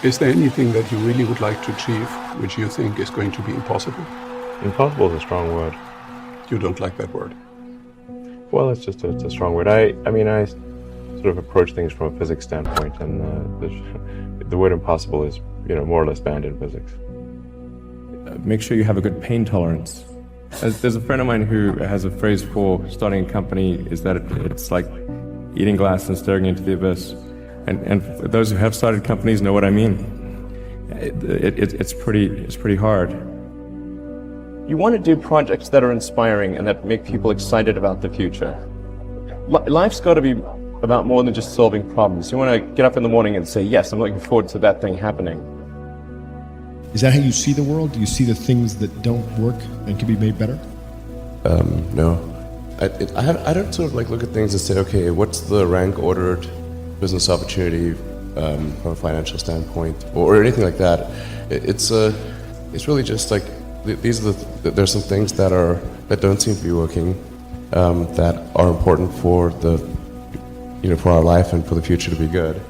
Is there anything that you really would like to achieve which you think is going to be impossible? Impossible is a strong word. You don't like that word? Well, it's a strong word. I mean, I sort of approach things from a physics standpoint, and the word impossible is, more or less banned in physics. Make sure you have a good pain tolerance. There's a friend of mine who has a phrase for starting a company, is that it's like eating glass and staring into the abyss. And those who have started companies know what I mean. It's pretty hard. You want to do projects that are inspiring and that make people excited about the future. Life's got to be about more than just solving problems. You want to get up in the morning and say, yes, I'm looking forward to that thing happening. Is that how you see the world? Do you see the things that don't work and can be made better? No. I don't sort of look at things and say, okay, what's the rank ordered business opportunity from a financial standpoint or anything like that. It's really just like there's some things that don't seem to be working that are important for for our life and for the future to be good.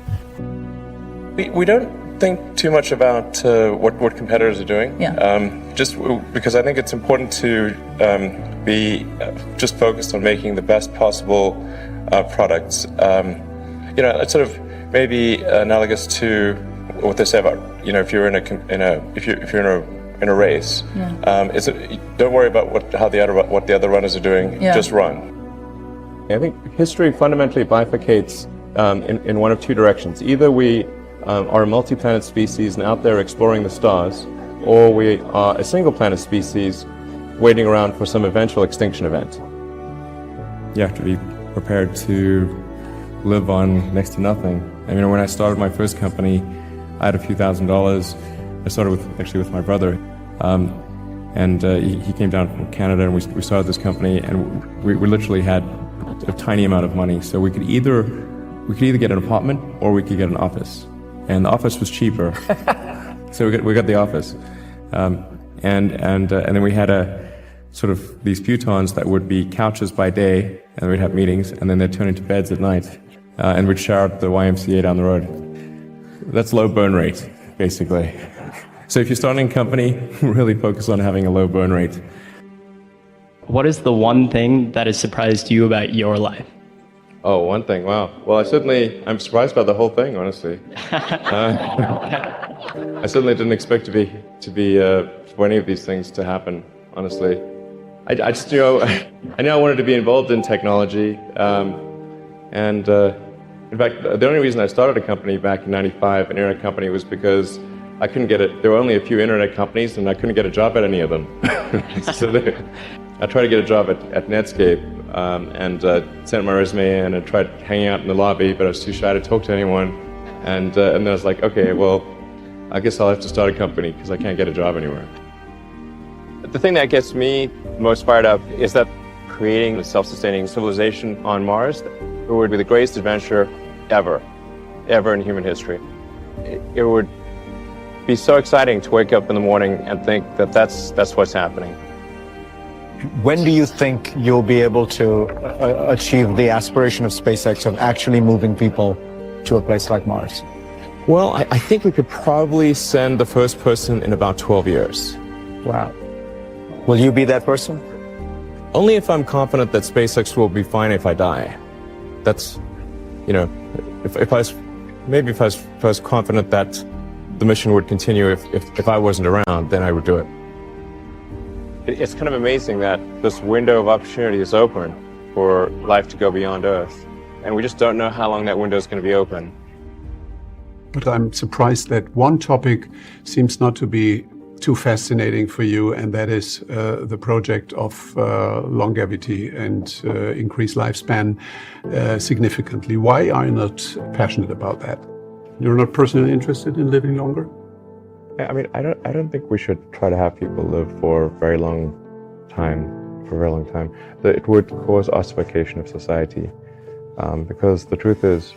We don't think too much about what competitors are doing. Yeah. Just because I think it's important to be just focused on making the best possible products. It's sort of maybe analogous to what they say about if you're in a race. Yeah. Don't worry about what the other runners are doing. Yeah. Just run. I think history fundamentally bifurcates in one of two directions. Either we are a multi-planet species and out there exploring the stars, or we are a single planet species waiting around for some eventual extinction event. You have to be prepared to live on next to nothing. I mean, when I started my first company, I had a few $1,000s. I started with my brother, and he came down from Canada, and we started this company, and we literally had a tiny amount of money. So we could either get an apartment or we could get an office, and the office was cheaper. So we got the office, and then we had sort of these futons that would be couches by day, and we'd have meetings, and then they'd turn into beds at night, and we'd shower at the YMCA down the road. That's low burn rate, basically. So if you're starting a company, really focus on having a low burn rate. What is the one thing that has surprised you about your life? Oh, one thing, wow. Well, I'm surprised by the whole thing, honestly. I certainly didn't expect for any of these things to happen, honestly. I just, I knew I wanted to be involved in technology, and in fact, the only reason I started a company back in '95, an internet company, was because I couldn't get it. There were only a few internet companies, and I couldn't get a job at any of them. So I tried to get a job at Netscape, and sent my resume in and tried hanging out in the lobby, but I was too shy to talk to anyone. And then I was like, okay, well, I guess I'll have to start a company because I can't get a job anywhere. The thing that gets me most fired up is that creating a self-sustaining civilization on Mars, it would be the greatest adventure ever in human history. It would be so exciting to wake up in the morning and think that that's what's happening. When do you think you'll be able to achieve the aspiration of SpaceX of actually moving people to a place like Mars? Well, I think we could probably send the first person in about 12 years. Wow. Will you be that person? Only if I'm confident that SpaceX will be fine if I die. That's, if I was confident that the mission would continue if I wasn't around, then I would do it. It's kind of amazing that this window of opportunity is open for life to go beyond Earth. And we just don't know how long that window is going to be open. But I'm surprised that one topic seems not to be too fascinating for you, and that is the project of longevity and increased lifespan significantly. Why are you not passionate about that? You're not personally interested in living longer? I mean, I don't think we should try to have people live for a very long time. It would cause ossification of society, because the truth is,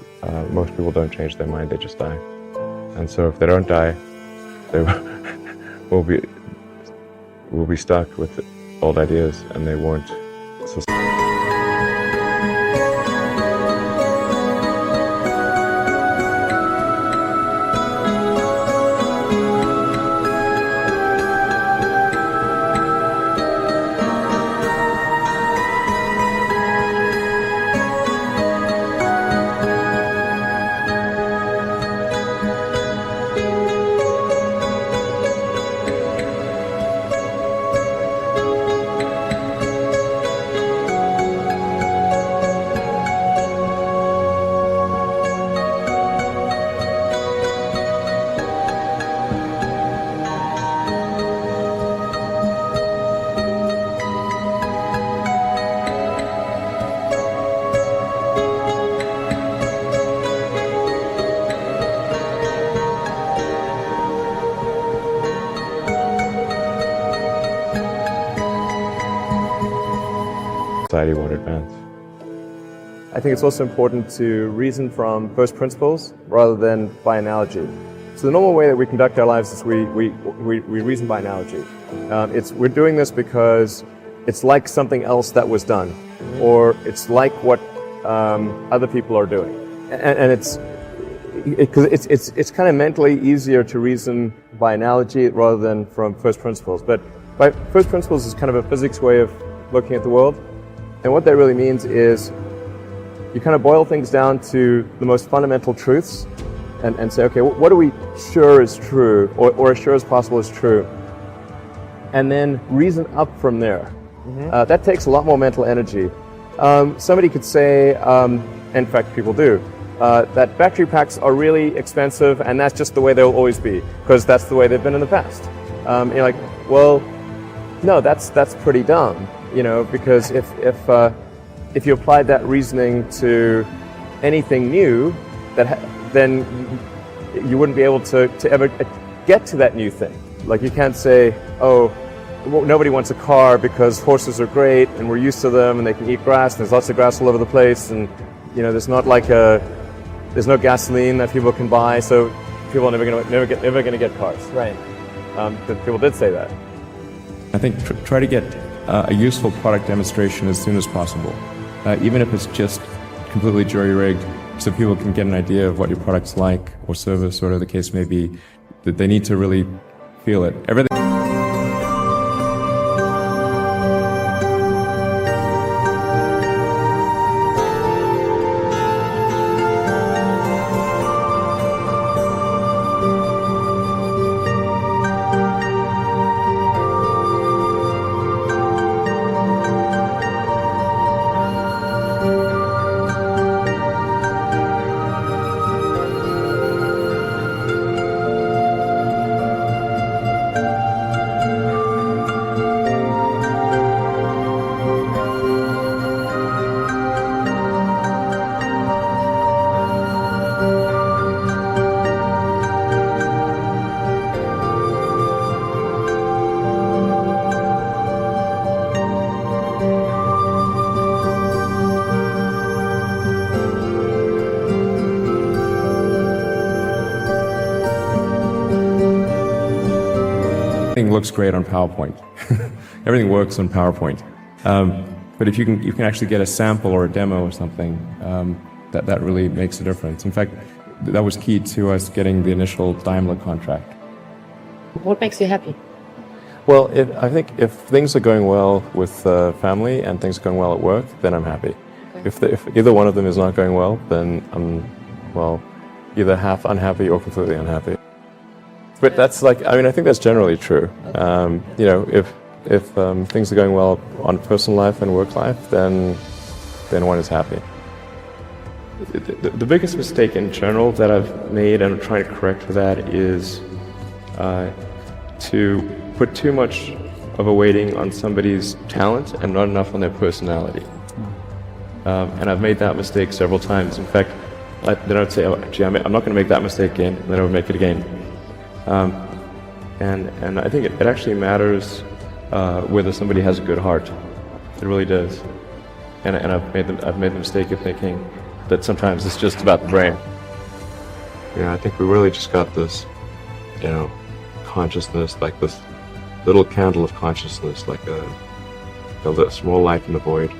most people don't change their mind; they just die. And so, if they don't die, they will be stuck with old ideas, and they won't. society won't advance. I think it's also important to reason from first principles rather than by analogy. So the normal way that we conduct our lives is we reason by analogy. We're doing this because it's like something else that was done, or it's like what other people are doing, and it's kind of mentally easier to reason by analogy rather than from first principles. But by first principles is kind of a physics way of looking at the world, and what that really means is you kind of boil things down to the most fundamental truths and say, okay, what are we sure is true, or as sure as possible is true, and then reason up from there. That takes a lot more mental energy. Somebody could say, in fact people do, that battery packs are really expensive and that's just the way they'll always be, because that's the way they've been in the past. You're like, well, no, that's pretty dumb, because if you applied that reasoning to anything new, then you wouldn't be able to ever get to that new thing. Like you can't say, oh, well, nobody wants a car because horses are great and we're used to them and they can eat grass and there's lots of grass all over the place, and there's no gasoline that people can buy, so people are never going to get cars. Right. But people did say that. I think try to get a useful product demonstration as soon as possible, even if it's just completely jury-rigged, so people can get an idea of what your product's like or service, or whatever the case may be. That they need to really feel it. Everything. Everything looks great on PowerPoint. Everything works on PowerPoint. But if you can actually get a sample or a demo or something, that really makes a difference. In fact, that was key to us getting the initial Daimler contract. What makes you happy? Well, I think if things are going well with family and things are going well at work, then I'm happy. Okay. If either one of them is not going well, then I'm, either half unhappy or completely unhappy. But that's I think that's generally true. If things are going well on personal life and work life, then one is happy. The biggest mistake in general that I've made, and I'm trying to correct for that, is to put too much of a weighting on somebody's talent and not enough on their personality. And I've made that mistake several times. In fact, then I would say, oh, actually, I'm not going to make that mistake again, and then I would make it again. And I think it actually matters whether somebody has a good heart. It really does. And I've made the mistake of thinking that sometimes it's just about the brain. Yeah, I think we really just got this, consciousness, like this little candle of consciousness, like a small light in the void.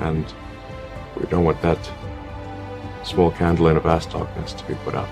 And we don't want that small candle in a vast darkness to be put out.